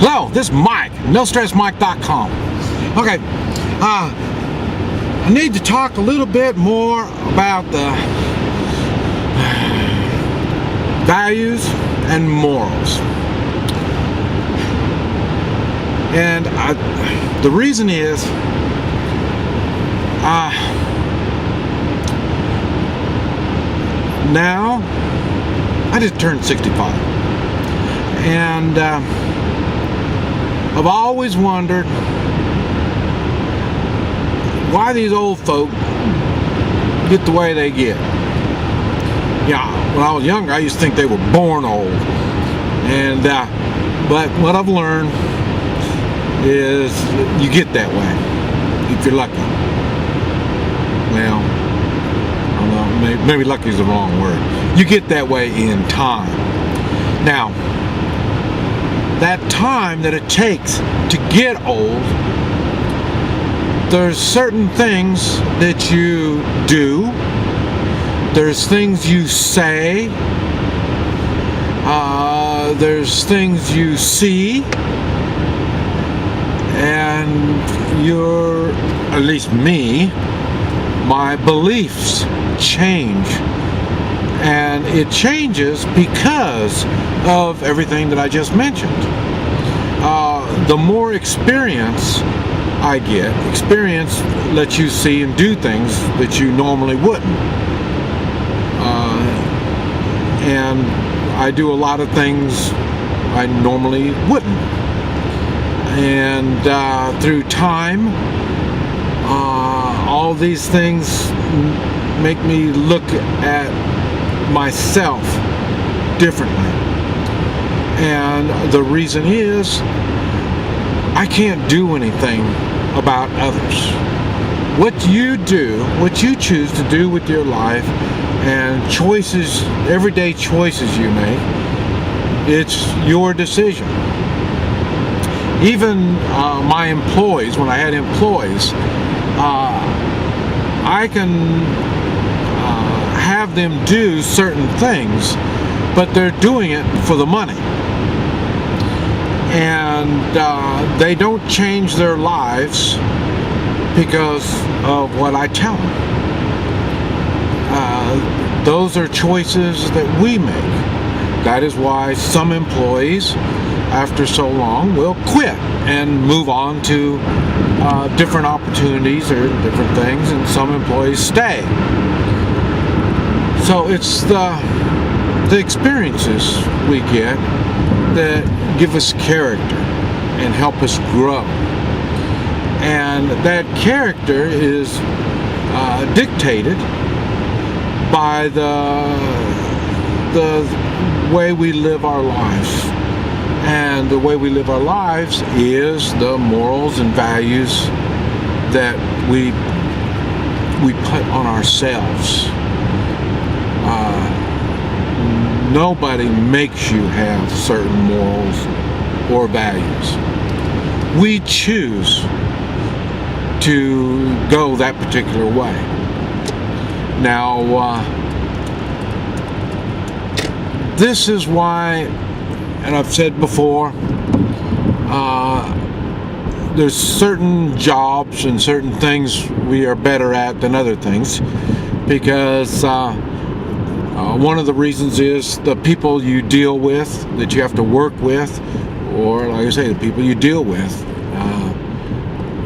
Hello, this is Mike, NoStressMike.com. Okay, I need to talk a little bit more about the values and morals. And the reason is, now I just turned 65, and I've always wondered why these old folk get the way they get. Yeah, when I was younger, I used to think they were born old, and but what I've learned is you get that way if you're lucky. Well, I don't know, maybe lucky is the wrong word. You get that way in time. Now, that time that it takes to get old, there's certain things that you do, there's things you say, there's things you see, and at least me, my beliefs change. And it changes because of everything that I just mentioned. The more experience I get, experience lets you see and do things that you normally wouldn't. And I do a lot of things I normally wouldn't. And through time, all these things make me look at myself differently. And the reason is, I can't do anything about others. What you do, what you choose to do with your life, and choices, everyday choices you make, it's your decision. Even my employees, when I had employees, I can have them do certain things, but they're doing it for the money. And they don't change their lives because of what I tell them. Those are choices that we make. That is why some employees, after so long, will quit and move on to different opportunities or different things, and some employees stay. So it's the experiences we get that give us character and help us grow. And that character is dictated by the way we live our lives. And the way we live our lives is the morals and values that we put on ourselves. Nobody makes you have certain morals or values. We choose to go that particular way. Now, this is why, and I've said before, there's certain jobs and certain things we are better at than other things, because one of the reasons is the people you deal with, that you have to work with, or like I say, the people you deal with.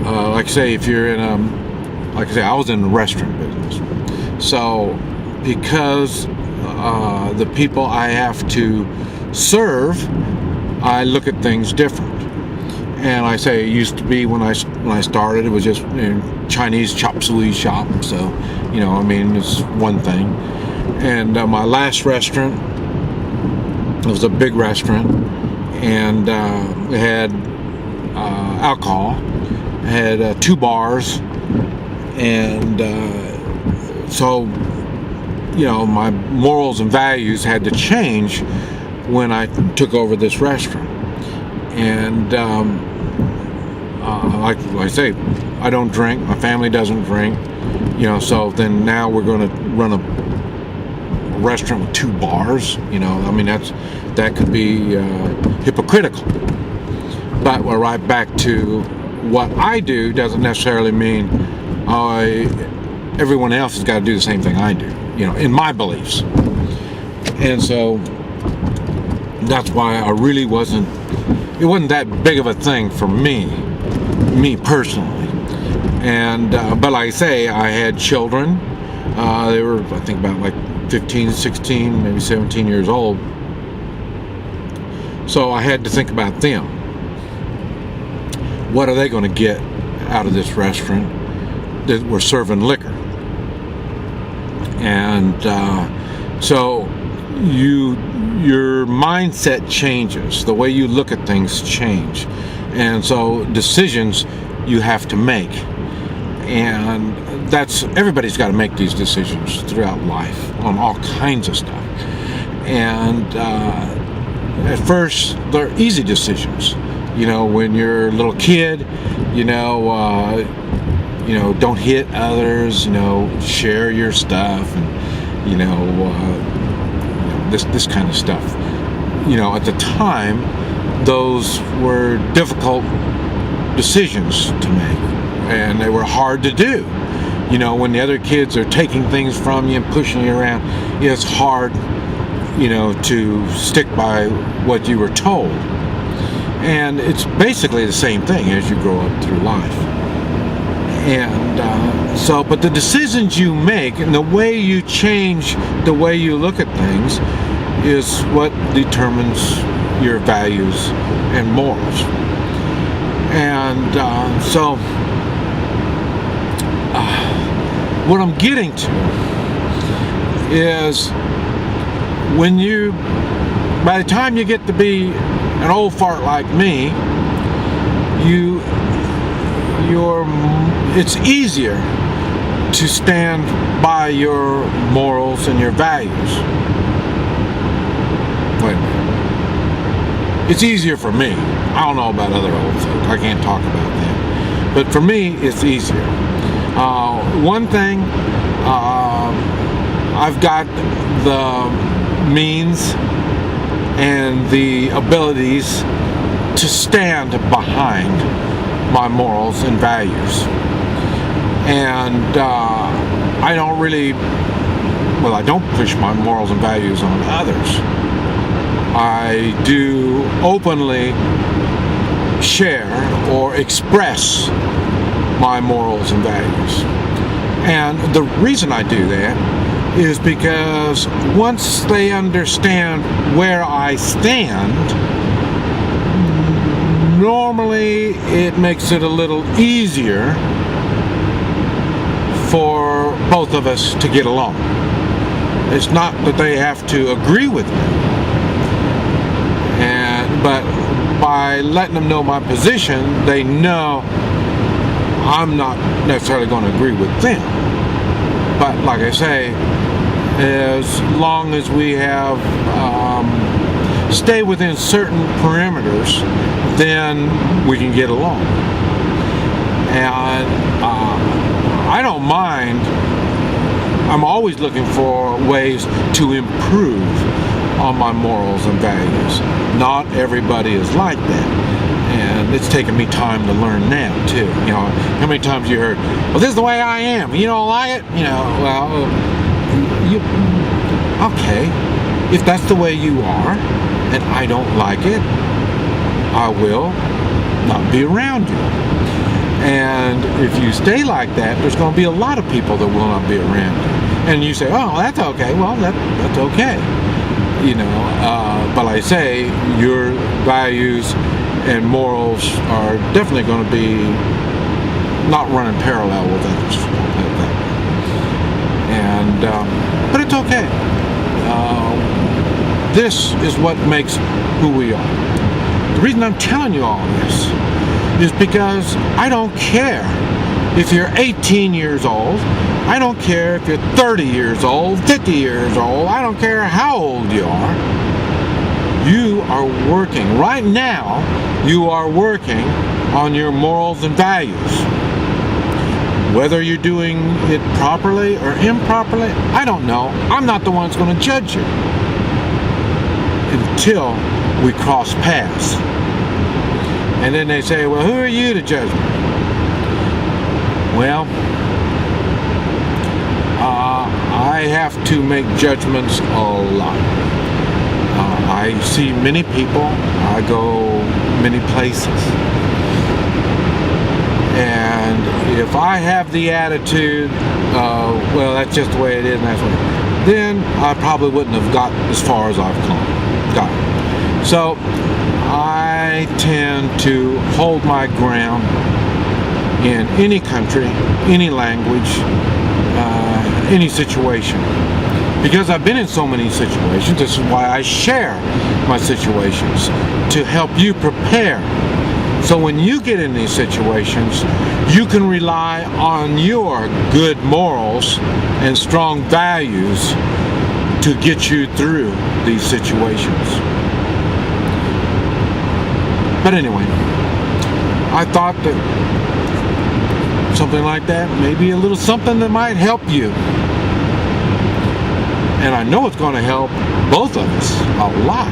Like I say, if you're in like I say, I was in the restaurant business. So because the people I have to serve, I look at things different. And I say it used to be when I started, it was just Chinese chop suey shop. So, I mean, it's one thing. And my last restaurant, it was a big restaurant, and it had alcohol. It had 2 bars, and so, my morals and values had to change when I took over this restaurant. And like I say, I don't drink, my family doesn't drink, so then now we're going to run a restaurant with 2 bars, I mean, that could be hypocritical. But we're right back to what I do doesn't necessarily mean everyone else has got to do the same thing I do, in my beliefs. And so that's why it wasn't that big of a thing for me personally. And but like I say, I had children. They were, I think, about like 15, 16, maybe 17 years old. So I had to think about them. What are they going to get out of this restaurant that we're serving liquor? And so your mindset changes. The way you look at things change. And so decisions you have to make. And everybody's got to make these decisions throughout life on all kinds of stuff. And at first, they're easy decisions. When you're a little kid, don't hit others, share your stuff, and, this kind of stuff. At the time, those were difficult decisions to make, and they were hard to do. When the other kids are taking things from you and pushing you around, it's hard, to stick by what you were told. And it's basically the same thing as you grow up through life. And but the decisions you make and the way you change the way you look at things is what determines your values and morals. And what I'm getting to is by the time you get to be an old fart like me, it's easier to stand by your morals and your values. Wait a minute. It's easier for me. I don't know about other old folk. I can't talk about them. But for me, it's easier. One thing, I've got the means and the abilities to stand behind my morals and values. And I don't push my morals and values on others. I do openly share or express my morals and values. And the reason I do that is because once they understand where I stand, normally it makes it a little easier for both of us to get along. It's not that they have to agree with me, but by letting them know my position, they know I'm not necessarily going to agree with them. But like I say, as long as we have stay within certain parameters, then we can get along. And I don't mind. I'm always looking for ways to improve on my morals and values. Not everybody is like that. And it's taken me time to learn now, too. How many times you heard, well, this is the way I am. You don't like it? Okay. If that's the way you are, and I don't like it, I will not be around you. And if you stay like that, there's going to be a lot of people that will not be around you. And you say, oh, that's okay. Well, that's okay. But like I say, your values and morals are definitely going to be not running parallel with others. And but it's okay. This is what makes who we are. The reason I'm telling you all this is because I don't care if you're 18 years old. I don't care if you're 30 years old, 50 years old. I don't care how old you are. You are working. Right now, you are working on your morals and values. Whether you're doing it properly or improperly, I don't know. I'm not the one that's going to judge you until we cross paths. And then they say, well, who are you to judge me? Well, I have to make judgments a lot. I see many people. I go many places. And if I have the attitude, well, that's just the way it is, and that's what, then I probably wouldn't have got as far as I've gotten. So I tend to hold my ground in any country, any language, any situation. Because I've been in so many situations, this is why I share my situations, to help you prepare. So when you get in these situations, you can rely on your good morals and strong values to get you through these situations. But anyway, I thought that something like that, maybe a little something that might help you. And I know it's going to help both of us a lot.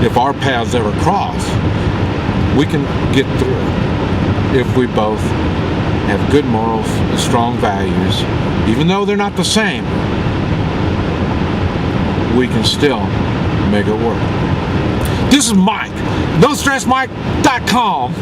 If our paths ever cross, we can get through it if we both have good morals and strong values. Even though they're not the same, we can still make it work. This is Mike, NoStressMike.com.